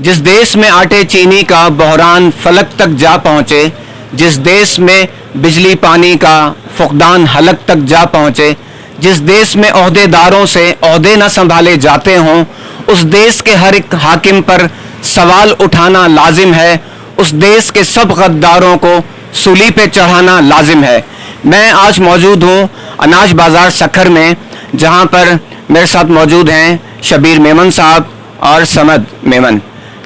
जिस देश में आटे चीनी का बहरान फलक तक जा पहुँचे, जिस देश में बिजली पानी का फुकदान हलक तक जा पहुँचे, जिस देश में ओहदेदारों से ओहदे न संभाले जाते हों, उस देश के हर एक हाकिम पर सवाल उठाना लाजिम है। उस देश के सब गद्दारों को सूली पे चढ़ाना लाजिम है। मैं आज मौजूद हूँ अनाज बाज़ार सखर में, जहाँ पर मेरे साथ मौजूद हैं शबीर मेमन साहब और समद मेमन।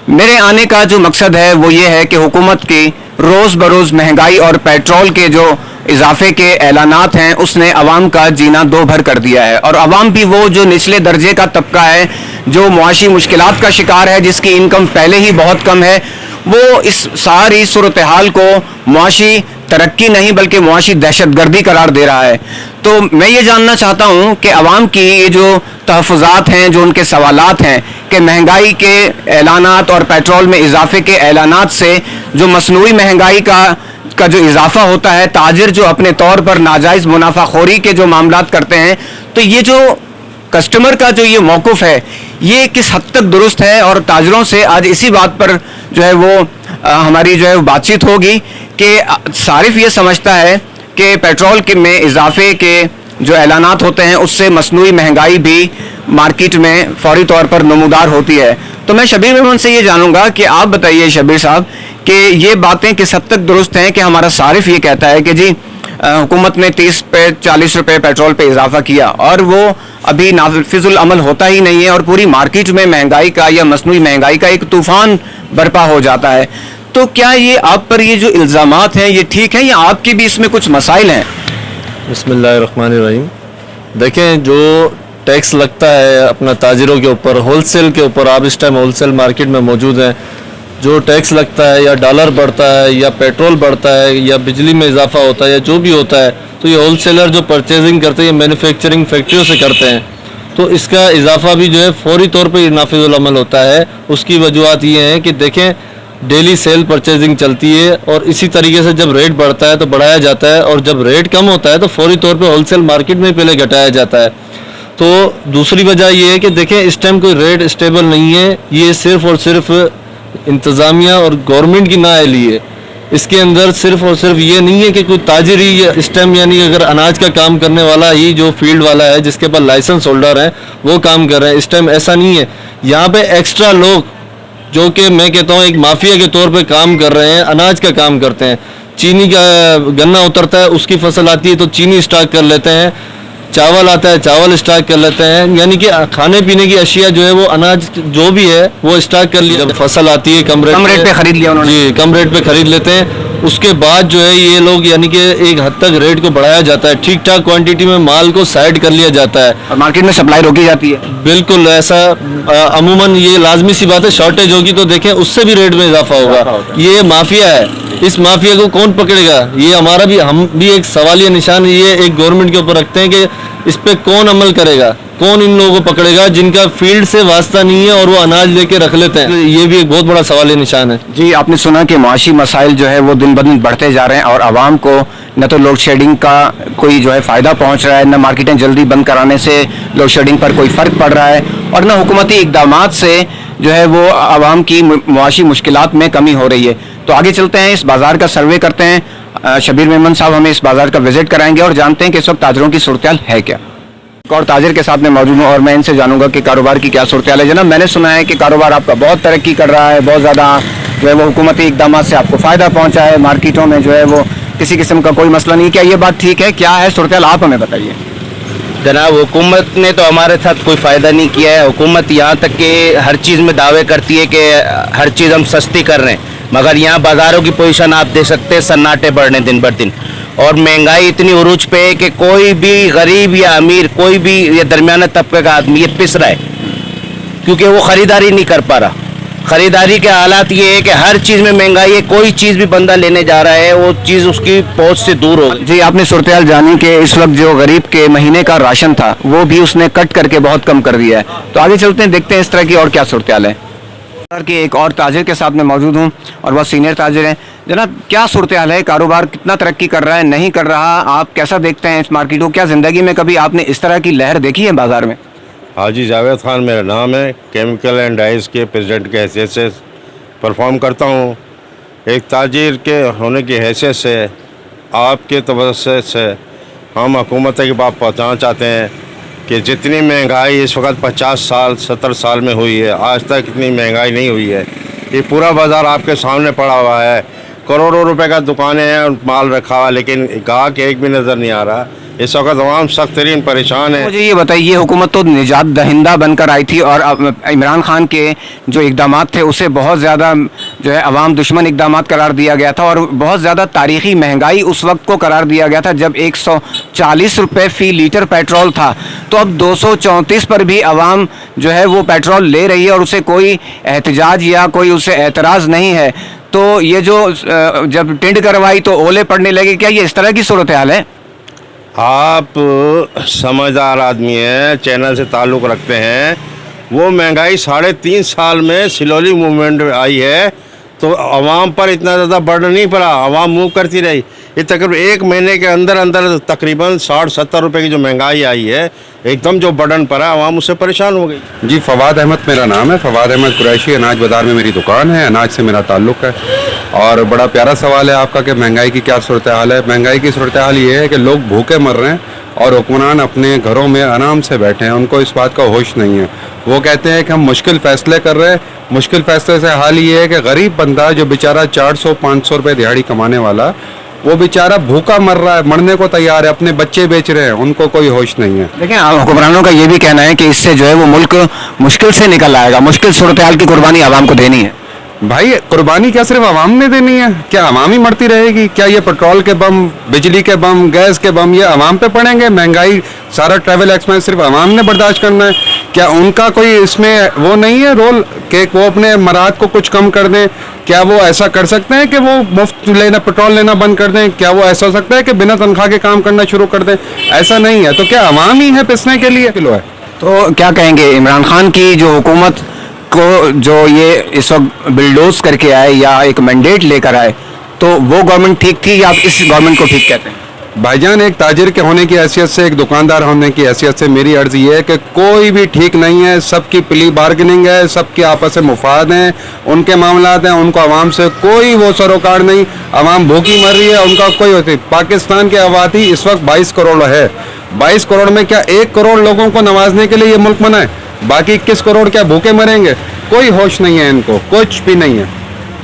मेरे आने का जो मकसद है वो ये है कि हुकूमत की रोज़ बरोज़ महंगाई और पेट्रोल के जो इजाफे के ऐलानात हैं उसने अवाम का जीना दो भर कर दिया है। और अवाम भी वो जो निचले दर्जे का तबका है, जो मुआशी मुश्किलात का शिकार है, जिसकी इनकम पहले ही बहुत कम है, वो इस सारी सूरत हाल को मुआशी तरक्की नहीं बल्कि मुआशी दहशतगर्दी करार दे रहा है। तो मैं ये जानना चाहता हूँ कि अवाम की ये जो तहफ़्फ़ुज़ात हैं, जो उनके सवालात हैं कि महंगाई के ऐलानात और पेट्रोल में इजाफे के ऐलानात से जो मसनूई महंगाई का जो इजाफा होता है, ताजिर जो अपने तौर पर नाजायज़ मुनाफाखोरी के जो मामलात करते हैं, तो ये जो कस्टमर का जो ये मौक़िफ़ है ये किस हद तक दुरुस्त है। और ताजरों से आज इसी बात पर जो है वो हमारी जो है बातचीत होगी कि सारिफ ये समझता है कि पेट्रोल के में इजाफे के जो ऐलानात होते हैं उससे मसनूई महंगाई भी मार्केट में फौरी तौर पर नमूदार होती है। तो मैं शबीर मेमन से ये जानूंगा कि आप बताइए शबीर साहब कि ये बातें किस हद तक दुरुस्त हैं कि हमारा सारिफ ये कहता है कि जी हुकूमत ने 30 पे 40 रुपए पेट्रोल पे इजाफा किया और वो अभी नाफिजुल अमल होता ही नहीं है और पूरी मार्केट में महंगाई का या मसनूई महंगाई का एक तूफान बर्पा हो जाता है। तो क्या ये आप पर ये जो इल्ज़ामात हैं ये ठीक है या आपकी भी इसमें कुछ मसाइल हैं? बिस्मिल्लाहिर्रहमानिर्रहीम। देखें, जो टैक्स लगता है अपना ताजिरों के ऊपर, होलसेल के ऊपर, आप इस टाइम होलसेल मार्केट में मौजूद हैं, जो टैक्स लगता है या डॉलर बढ़ता है या पेट्रोल बढ़ता है या बिजली में इजाफा होता है या जो भी होता है, तो ये होलसेलर जो परचेजिंग करते हैं मैन्युफैक्चरिंग फैक्ट्रियों से करते हैं, तो इसका इजाफा भी जो है फौरी तौर पे नाफिजुल अमल होता है। उसकी वजूहत ये हैं कि देखें, डेली सेल परचेजिंग चलती है और इसी तरीके से जब रेट बढ़ता है तो बढ़ाया जाता है और जब रेट कम होता है तो फौरी तौर पे होलसेल मार्केट में पहले घटाया जाता है। तो दूसरी वजह ये है कि देखें, इस टाइम कोई रेट स्टेबल नहीं है, ये सिर्फ और सिर्फ इंतज़ामिया और गवर्नमेंट की नाअहली है। इसके अंदर सिर्फ और सिर्फ ये नहीं है कि कोई ताजिर ही इस टाइम, यानी अगर अनाज का काम करने वाला ही जो फील्ड वाला है जिसके पास लाइसेंस होल्डर हैं वो काम कर रहे हैं, इस टाइम ऐसा नहीं है। यहाँ पे एक्स्ट्रा लोग जो कि मैं कहता हूँ एक माफिया के तौर पे काम कर रहे हैं, अनाज का काम करते हैं। चीनी का गन्ना उतरता है, उसकी फसल आती है तो चीनी स्टॉक कर लेते हैं, चावल आता है चावल स्टॉक कर लेते हैं, यानी कि खाने पीने की अशिया जो है वो अनाज जो भी है वो स्टॉक कर लिया। जब फसल आती है कम रेट पे खरीद लिया उन्होंने, जी कम रेट पे खरीद लेते हैं। उसके बाद जो है ये लोग यानी कि एक हद तक रेट को बढ़ाया जाता है, ठीक ठाक क्वांटिटी में माल को साइड कर लिया जाता है और मार्केट में सप्लाई रोकी जाती है। बिल्कुल ऐसा अमूमन ये लाजमी सी बात है, शॉर्टेज होगी तो देखें उससे भी रेट में इजाफा होगा। ये माफिया है, इस माफिया को कौन पकड़ेगा? ये हमारा भी, हम भी एक सवालिया निशान ये एक गवर्नमेंट के ऊपर रखते हैं कि इस पे कौन अमल करेगा, कौन इन लोगों को पकड़ेगा जिनका फील्ड से वास्ता नहीं है और वो अनाज लेके रख लेते हैं। ये भी एक बहुत बड़ा सवालिया निशान है। जी, आपने सुना कि माशी मसाइल जो है वो दिन ब दिन बढ़ते जा रहे हैं और आवाम को न तो लोड शेडिंग का कोई जो है फ़ायदा पहुंच रहा है, न मार्केटें जल्दी बंद कराने से लोड शेडिंग पर कोई फ़र्क पड़ रहा है और न हुकूमती इक़दामात से जो है वो आवाम की मुआशी मुश्किलात में कमी हो रही है। तो आगे चलते हैं, इस बाज़ार का सर्वे करते हैं। शबीर मेमन साहब हमें इस बाज़ार का विजिट कराएंगे और जानते हैं कि इस वक्त ताजरों की सूरत है क्या। एक और ताजिर के साथ में मौजूद हूँ और मैं इनसे जानूंगा कि कारोबार की क्या सूरत है। जनाब, मैंने सुना है कि कारोबार आपका बहुत तरक्की कर रहा है, बहुत ज़्यादा जो है वो हुकूमती इक़दामात से आपको फ़ायदा पहुँचा है, मार्केटों में जो है वो किसी किस्म का कोई मसला नहीं। क्या ये बात ठीक है? क्या है सूरत आप हमें बताइए। जनाब, हुकूमत ने तो हमारे साथ कोई फ़ायदा नहीं किया है। हुकूमत यहाँ तक कि हर चीज़ में दावे करती है कि हर चीज़ हम सस्ती कर रहे हैं, मगर यहाँ बाज़ारों की पोजीशन आप देख सकते हैं, सन्नाटे बढ़ रहे दिन बर दिन और महंगाई इतनी उरूज पे है कि कोई भी गरीब या अमीर, कोई भी या दरमियाना तबके का आदमी ये पिस रहा है क्योंकि वो ख़रीदारी नहीं कर पा रहा। ख़रीदारी के हालात ये है कि हर चीज़ में महंगाई है, कोई चीज़ भी बंदा लेने जा रहा है वो चीज़ उसकी पहुँच से दूर हो गई। जी, आपने सूरत हाल जानी कि इस वक्त जो गरीब के महीने का राशन था वो भी उसने कट करके बहुत कम कर दिया है। तो आगे चलते हैं, देखते हैं इस तरह की और क्या सूरत हाल है। कि एक और ताजिर के साथ में मौजूद हूँ और वह सीनियर ताजिर हैं। जनाब, क्या सूरत हाल है? कारोबार कितना तरक्की कर रहा है, नहीं कर रहा? आप कैसा देखते हैं इस मार्केट को? क्या ज़िंदगी में कभी आपने इस तरह की लहर देखी है बाज़ार में? हाजी जावेद खान मेरा नाम है, केमिकल एंड डाइस के प्रेसिडेंट के हैसियत से परफॉर्म करता हूँ। एक ताजिर के होने की हैसियत से आपके तवज्जो से हम हुकूमत की बात पहुँचाना चाहते हैं कि जितनी महंगाई इस वक्त 50 साल 70 साल में हुई है, आज तक इतनी महंगाई नहीं हुई है। ये पूरा बाज़ार आपके सामने पड़ा हुआ है, करोड़ों रुपए का दुकानें हैं और माल रखा हुआ, लेकिन ग्राहक एक भी नज़र नहीं आ रहा। इस वक्त आवाम सख्त तरीन परेशान है। मुझे ये बताइए, हुकूमत तो निजात दहिंदा बनकर आई थी और अब इमरान खान के जो इकदाम थे उसे बहुत ज़्यादा जो है अवाम दुश्मन इकदाम करार दिया गया था और बहुत ज़्यादा तारीखी महंगाई उस वक्त को करार दिया गया था जब 140 रुपये फ़ी लीटर पेट्रोल था। तो अब 234 पर भी अवाम जो है वो पेट्रोल ले रही है और उसे कोई एहतजाज या कोई उसे एतराज़ नहीं है। तो ये जो जब टिंड करवाई तो ओले पड़ने लगे, क्या ये इस तरह की सूरत हाल है? आप समझदार आदमी हैं, चैनल से ताल्लुक़ रखते हैं। वो महंगाई 3.5 साल में स्लोली मूवमेंट आई है, तो आवाम पर इतना ज़्यादा बर्डन नहीं पड़ा, आवाम मूव करती रही। ये तकरीबन एक महीने के अंदर अंदर तकरीबन 60-70 रुपये की जो महंगाई आई है, एकदम जो बर्डन पड़ा, आवाम उससे परेशान हो गई। जी, फवाद अहमद मेरा नाम है, फवाद अहमद कुरैशी। अनाज बाज़ार में मेरी दुकान है, अनाज से मेरा ताल्लुक़ है। और बड़ा प्यारा सवाल है आपका कि महंगाई की क्या सूरत हाल है। महंगाई की सूरत हाल ये है कि लोग भूखे मर रहे हैं और हुक्मरान अपने घरों में आराम से बैठे हैं, उनको इस बात का होश नहीं है। वो कहते हैं कि हम मुश्किल फ़ैसले कर रहे हैं। मुश्किल फ़ैसले से हाल ये है कि गरीब बंदा जो बेचारा 400-500 रुपये दिहाड़ी कमाने वाला, वो बेचारा भूखा मर रहा है, मरने को तैयार है, अपने बच्चे बेच रहे हैं, उनको कोई होश नहीं है। लेकिन हुक्मरानों का ये भी कहना है कि इससे जो है वो मुल्क मुश्किल से निकल आएगा, मुश्किल सूरत हाल की कुर्बानी आवाम को देनी है। भाई, कुर्बानी क्या सिर्फ आवाम ने देनी है? क्या आवाम ही मरती रहेगी? क्या ये पेट्रोल के बम, बिजली के बम, गैस के बम ये आवाम पे पड़ेंगे? महंगाई, सारा ट्रैवल एक्सपेंस सिर्फ आवाम ने बर्दाश्त करना है? क्या उनका कोई इसमें वो नहीं है रोल कि वो अपने मराद को कुछ कम कर दें? क्या वो ऐसा कर सकते हैं कि वो मुफ्त लेना, पेट्रोल लेना बंद कर दें? क्या वो ऐसा हो सकता है कि बिना तनख्वाह के काम करना शुरू कर दें? ऐसा नहीं है। तो क्या आवाम ही है पिसने के लिए? किलो है। तो क्या कहेंगे इमरान खान की जो हुकूमत को जो ये इस वक्त बिल्डोज करके आए या एक मैंडेट लेकर आए, तो वो गवर्नमेंट ठीक थी या आप इस गवर्नमेंट को ठीक कहते हैं? भाईजान, एक ताजिर के होने की हैसियत से, एक दुकानदार होने की हैसियत से मेरी अर्ज़ ये है कि कोई भी ठीक नहीं है। सबकी प्ली बार्गेनिंग है, सबके आपस में मुफाद हैं, उनके मामलात हैं, उनको आवाम से कोई वो सरोकार नहीं। आवाम भूखी मर रही है, उनका कोई होती। पाकिस्तान की आबादी इस वक्त 22 करोड़ है। 22 करोड़ में क्या 1 करोड़ लोगों को नवाजने के लिए ये मुल्क बना है? बाकी 21 करोड़ क्या भूखे मरेंगे? कोई होश नहीं है, इनको कुछ भी नहीं है।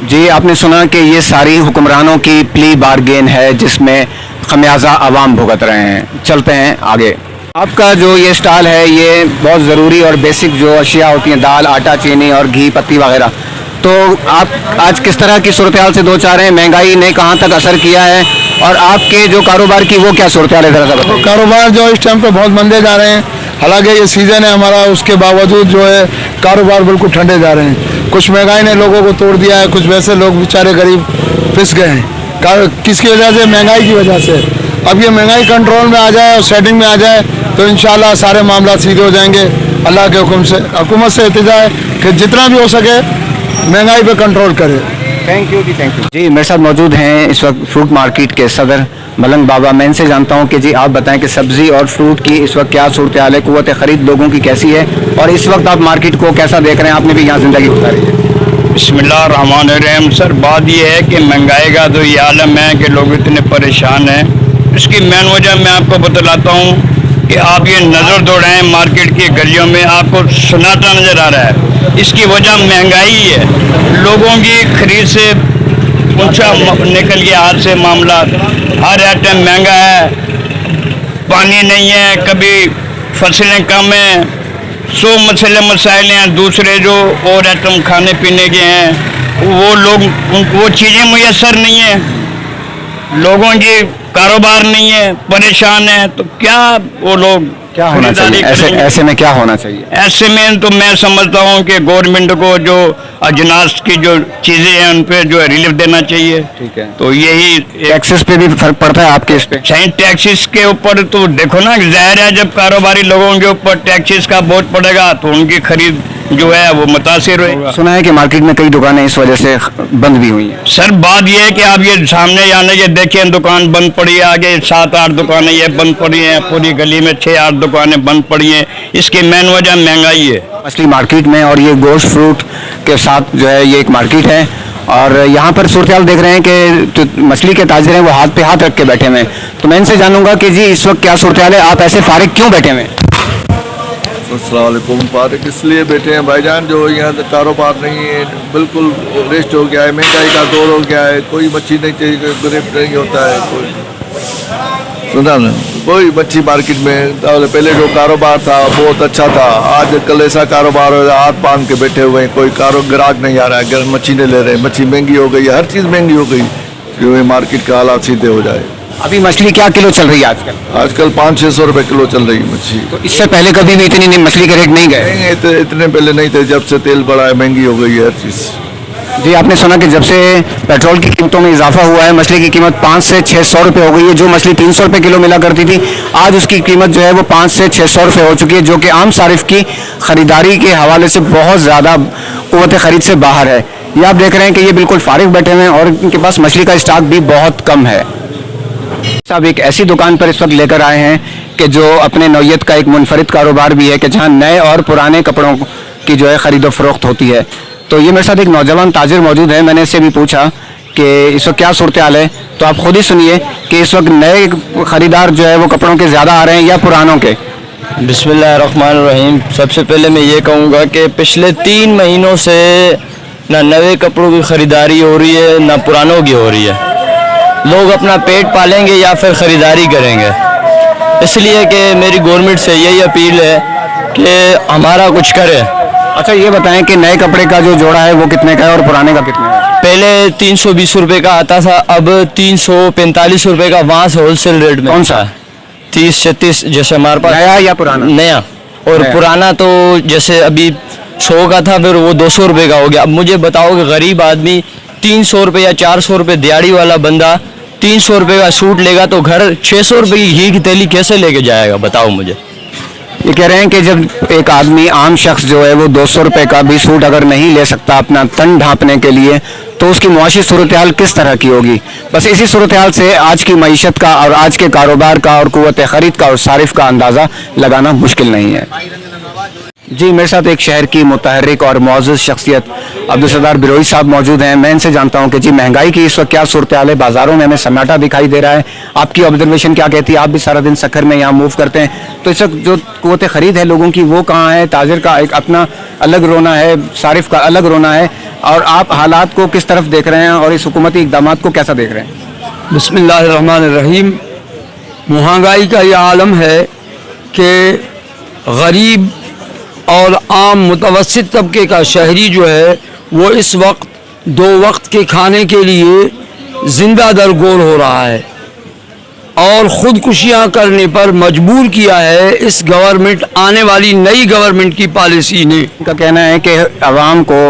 जी, आपने सुना कि ये सारी हुक्मरानों की प्ली बार्गेन है जिसमें खमियाजा आवाम भुगत रहे हैं। चलते हैं आगे। आपका जो ये स्टॉल है ये बहुत ज़रूरी और बेसिक जो अशिया होती हैं, दाल, आटा, चीनी और घी, पत्ती वगैरह, तो आप आज किस तरह की सूरत हाल से दो चार हैं? महंगाई ने कहाँ तक असर किया है और आपके जो कारोबार की वो क्या सूरत हाल है, ज़रा सा बताइए। कारोबार जो इस टाइम पे बहुत मंदे जा रहे हैं, हालांकि ये सीज़न है हमारा, उसके बावजूद जो है कारोबार बिल्कुल ठंडे जा रहे हैं। कुछ महंगाई ने लोगों को तोड़ दिया है, कुछ वैसे लोग बेचारे गरीब पिस गए हैं। किसकी वजह से? महंगाई की वजह से। अब ये महंगाई कंट्रोल में आ जाए और सेटिंग में आ जाए तो इंशाल्लाह सारे मामला सीधे हो जाएंगे। अल्लाह के हुक्म से हुकूमत से इल्तिजा है कि जितना भी हो सके महंगाई पे कंट्रोल करे। थैंक यू जी, थैंक यू जी। मेरे साथ मौजूद हैं इस वक्त फ्रूट मार्केट के सदर मलंग बाबा। मैं इनसे जानता हूं कि जी आप बताएं कि सब्ज़ी और फ्रूट की इस वक्त क्या सूरत हाल है, क़ुव्वत ख़रीद लोगों की कैसी है और इस वक्त आप मार्केट को कैसा देख रहे हैं? आपने भी यहाँ ज़िंदगी गुजारी है। बिस्मिल्लाहिर्रहमानिर्रहीम। सर, बात यह है कि महंगाई का तो ये आलम है कि लोग इतने परेशान हैं। इसकी मेन वजह मैं आपको बतलाता हूँ कि आप ये नज़र दौड़ाएं मार्केट की गलियों में, आपको सन्नाटा नज़र आ रहा है। इसकी वजह महंगाई है। लोगों की खरीद से ऊंचा निकल गया हाथ से मामला। हर आइटम महंगा है, पानी नहीं है, कभी फसलें कम हैं, 100 मसले मसाइल हैं। दूसरे जो और आइटम खाने पीने के हैं वो लोग वो चीज़ें मुयसर नहीं है, लोगों की कारोबार नहीं है, परेशान है। तो क्या वो लोग क्या होना चाहिए ऐसे में? क्या होना चाहिए ऐसे में? तो मैं समझता हूँ कि गवर्नमेंट को जो अजनास की जो चीज़ें हैं उन पर जो है रिलीफ देना चाहिए। ठीक है, तो यही टैक्सेस पे भी फर्क पड़ता है आपके इस पे? सही, टैक्सेस के ऊपर तो देखो ना, जाहिर है जब कारोबारी लोगों के ऊपर टैक्सेस का बोझ पड़ेगा तो उनकी खरीद जो है वो मुतासिर होगा। सुना है कि मार्केट में कई दुकानें इस वजह से बंद भी हुई हैं। सर बात यह है कि आप ये सामने जाने ये देखें दुकान बंद पड़ी है, आगे 7-8 दुकानें ये बंद पड़ी हैं, पूरी गली में 6-8 दुकानें बंद पड़ी हैं। इसकी मेन वजह महंगाई है। मछली मार्केट में और ये गोश्त फ्रूट के साथ जो है ये एक मार्केट है और यहाँ पर सूरत हाल देख रहे हैं कि जो मछली के ताजिर हैं वो हाथ पे हाथ रख के बैठे हुए हैं। तो मैं इनसे जानूंगा कि जी इस वक्त क्या सूरत हाल है, आप ऐसे फारिग क्यों बैठे हुए हैं? अस्सलाम वालेकुम। फारिग इसलिए बैठे हैं भाईजान, जो यहाँ कारोबार नहीं है, बिल्कुल रेस्ट हो गया है, महंगाई का दौर हो गया है, कोई मच्छी नहीं चाहिए, गरीब नहीं होता है कोई, सुना ना, कोई मच्छी मार्केट में पहले जो कारोबार था बहुत अच्छा था, आज कल ऐसा कारोबार हो रहा है हाथ बांध के बैठे हुए हैं, कोई ग्राहक नहीं आ रहा है, मच्छी नहीं ले रहे, मच्छी महंगी हो गई है, हर चीज़ महंगी हो गई, जो मार्केट का हालात सीधे हो जाए। अभी मछली क्या किलो चल रही है आजकल? आजकल 500-600 रुपये किलो चल रही है मच्छी। तो इससे पहले कभी भी इतनी मछली के रेट नहीं गए? नहीं, इतने पहले नहीं थे, जब से तेल बढ़ा है महंगी हो गई है हर चीज़। जी आपने सुना कि जब से पेट्रोल की कीमतों में इजाफा हुआ है मछली की कीमत 500 से 600 रुपये हो गई है। जो मछली 300 रुपये किलो मिला करती थी आज उसकी कीमत जो है वो 500 से 600 रुपये हो चुकी है, जो कि आम सारिफ की ख़रीदारी के हवाले से बहुत ज़्यादा क़ुव्वत ख़रीद से बाहर है। ये आप देख रहे हैं कि ये बिल्कुल फारिग बैठे हुए हैं और इनके पास मछली का स्टॉक भी बहुत कम है। साहब एक ऐसी दुकान पर इस वक्त लेकर आए हैं कि जो अपने नौयत का एक मुनफरिद कारोबार भी है कि जहाँ नए और पुराने कपड़ों की जो है ख़रीदो फरोख्त होती है। तो ये मेरे साथ एक नौजवान ताजिर मौजूद है, मैंने इससे भी पूछा कि इस वक्त क्या सूरत हाल है, तो आप खुद ही सुनिए कि इस वक्त नए ख़रीदार जो है वो कपड़ों के ज़्यादा आ रहे हैं या पुरानों के। बिस्मिल्लाहिर्रहमानिर्रहीम। सबसे पहले मैं ये कहूँगा कि पिछले 3 महीनों से ना नए कपड़ों की ख़रीदारी हो रही है ना पुरानों की हो रही है। लोग अपना पेट पालेंगे या फिर ख़रीदारी करेंगे, इसलिए कि मेरी गवर्नमेंट से यही अपील है कि हमारा कुछ करे। अच्छा ये बताएं कि नए कपड़े का जो जोड़ा है वो कितने का है और पुराने का कितने का है? पहले 320 रुपये का आता था, अब 345 रुपये का वहाँ से होलसेल रेट में। कौन सा? 30-36 जैसे हमारे पास। नया या पुराना? नया। और नया। पुराना तो जैसे अभी 100 का था फिर वो 200 रुपये का हो गया। अब मुझे बताओ कि गरीब आदमी 300 रुपये या 400 रुपये, दिहाड़ी वाला बंदा 300 रुपये का सूट लेगा तो घर 600 रुपये की घी की थैली कैसे लेके जाएगा, बताओ मुझे। ये कह रहे हैं कि जब एक आदमी आम शख्स जो है वो 200 रुपये का भी सूट अगर नहीं ले सकता अपना तन ढांपने के लिए तो उसकी मुआशी सूरत हाल किस तरह की होगी। बस इसी सूरत हाल से आज की मईशत का और आज के कारोबार का और क़ुव्वत ख़रीद का और सारिफ का अंदाज़ा लगाना मुश्किल नहीं है। जी मेरे साथ एक शहर की मुतहर्रिक और मुअज़्ज़ज़ शख्सियत अब्दुल सत्तार बिरोई साहब मौजूद हैं। मैं इनसे जानता हूं कि जी महंगाई की इस वक्त क्या सूरत हाल है, बाज़ारों में हमें सन्नाटा दिखाई दे रहा है, आपकी ऑब्जर्वेशन क्या कहती है? आप भी सारा दिन सखर में यहाँ मूव करते हैं, तो इस वक्त जो क़ुव्वत ख़रीद है लोगों की वो कहाँ है? ताजिर का एक अपना अलग रोना है, सारिफ का अलग रोना है, और आप हालात को किस तरफ देख रहे हैं और इस हुकूमती इक़दामात को कैसा देख रहे हैं? बिस्मिल्लाहिर्रहमानिर्रहीम। महंगाई का ये आलम है कि गरीब और आम मुतवस्सित तबके का शहरी जो है वो इस वक्त 2 वक्त के खाने के लिए जिंदा दरगोर हो रहा है और ख़ुदकुशियाँ करने पर मजबूर किया है इस गवर्नमेंट, आने वाली नई गवर्नमेंट की पॉलिसी ने। उनका कहना है कि आवाम को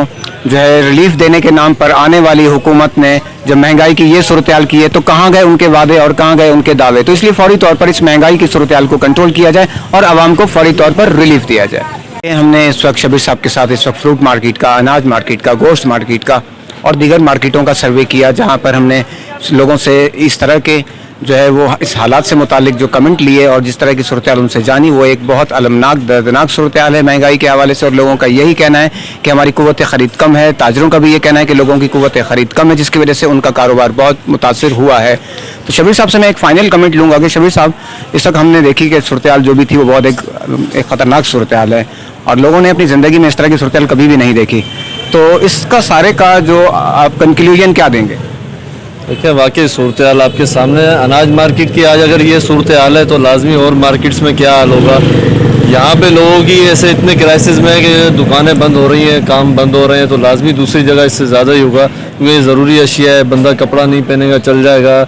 जो है रिलीफ देने के नाम पर आने वाली हुकूमत ने जब महंगाई की ये सूरत हाल की है तो कहाँ गए उनके वादे और कहाँ गए उनके दावे। तो इसलिए फौरी तौर पर इस महंगाई की सूरत हाल को कंट्रोल किया जाए और आवाम को फौरी तौर पर रिलीफ दिया जाए। हमने इस वक्त शबीर साहब के साथ इस वक्त फ्रूट मार्केट का, अनाज मार्केट का, गोश्त मार्केट का और दीगर मार्केटों का सर्वे किया, जहाँ पर हमने लोगों से इस तरह के जो है वो इस हालात से मुतालिक जो कमेंट लिए और जिस तरह की सूरत हाल उनसे जानी, वो एक बहुत अलमनाक दर्दनाक सूरत हाल है महंगाई के हवाले से। और लोगों का यही कहना है कि हमारी क़ुव्वत ख़रीद कम है, ताजरों का भी ये कहना है कि लोगों की क़ुव्वत ख़रीद कम है, जिसकी वजह से उनका कारोबार बहुत मुतासिर हुआ है। तो शबीर साहब से मैं एक फ़ाइनल कमेंट लूँगा कि शबीर साहब इस वक्त हमने देखी कि सूरत हाल जो भी थी वो बहुत एक ख़तरनाक सूरत हाल है और लोगों ने अपनी ज़िंदगी में इस तरह की सूरत हाल कभी भी नहीं देखी। तो इसका सारे का जो आप कंक्लूजन क्या देंगे? देखिए वाकई सूरत हाल आपके सामने है। अनाज मार्केट की आज अगर ये सूरत हाल है तो लाजमी और मार्केट्स में क्या हाल होगा। यहाँ पे लोगों की ऐसे इतने क्राइसिस में है कि दुकानें बंद हो रही हैं, काम बंद हो रहे हैं, तो लाजमी दूसरी जगह इससे ज़्यादा ही होगा, क्योंकि ज़रूरी अशिया है। बंदा कपड़ा नहीं पहनेगा चल जाएगा,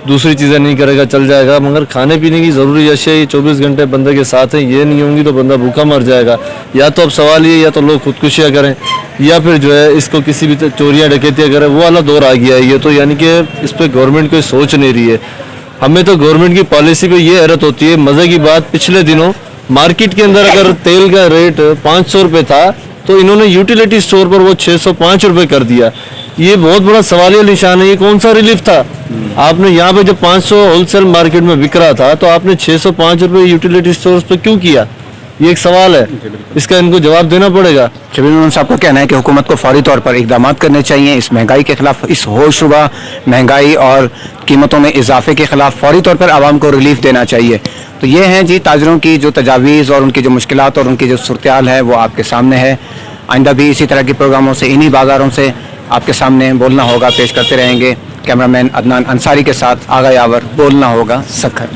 दूसरी चीज़ें नहीं करेगा चल जाएगा, मगर खाने पीने की ज़रूरी अशिया ये 24 घंटे बंदे के साथ हैं, ये नहीं होंगी तो बंदा भूखा मर जाएगा। या तो अब सवाल ये, या तो लोग खुदकुशियाँ करें या फिर जो है इसको किसी भी चोरियाँ डकैतियाँ करें, वो वाला दौर आ गया है। ये तो यानी कि इस पर गवर्नमेंट कोई सोच नहीं रही है। हमें तो गवर्नमेंट की पॉलिसी पे ये हैरत होती है। मज़े की बात, पिछले दिनों मार्केट के अंदर अगर तेल का रेट 500 रुपये था तो इन्होंने यूटिलिटी स्टोर पर वो 605 रुपये कर दिया। ये बहुत बड़ा सवालिया निशान है। ये कौन सा रिलीफ था? आपने यहाँ पे जब 500 होलसेल मार्केट में बिक रहा था तो आपने 605 रुपये यूटिलिटी स्टोर्स पे क्यों किया? ये एक सवाल है, इसका इनको जवाब देना पड़ेगा। शबीर मेमन साहब का कहना है कि हुकूमत को फौरी तौर पर इकदाम करने चाहिए इस महंगाई के खिलाफ, इस होशरुबा महंगाई और कीमतों में इजाफे के खिलाफ फौरी तौर पर आवाम को रिलीफ देना चाहिए। तो ये हैं जी ताजरों की जो तजावीज़ और उनकी जो मुश्किलात और उनकी जो सूरत-ए-हाल है वो आपके सामने है। आइंदा भी इसी तरह के प्रोग्रामों से, इन्हीं बाज़ारों से आपके सामने बोलना होगा, पेश करते रहेंगे। कैमरामैन अदनान अंसारी के साथ आगा यावर, बोलना होगा सखर।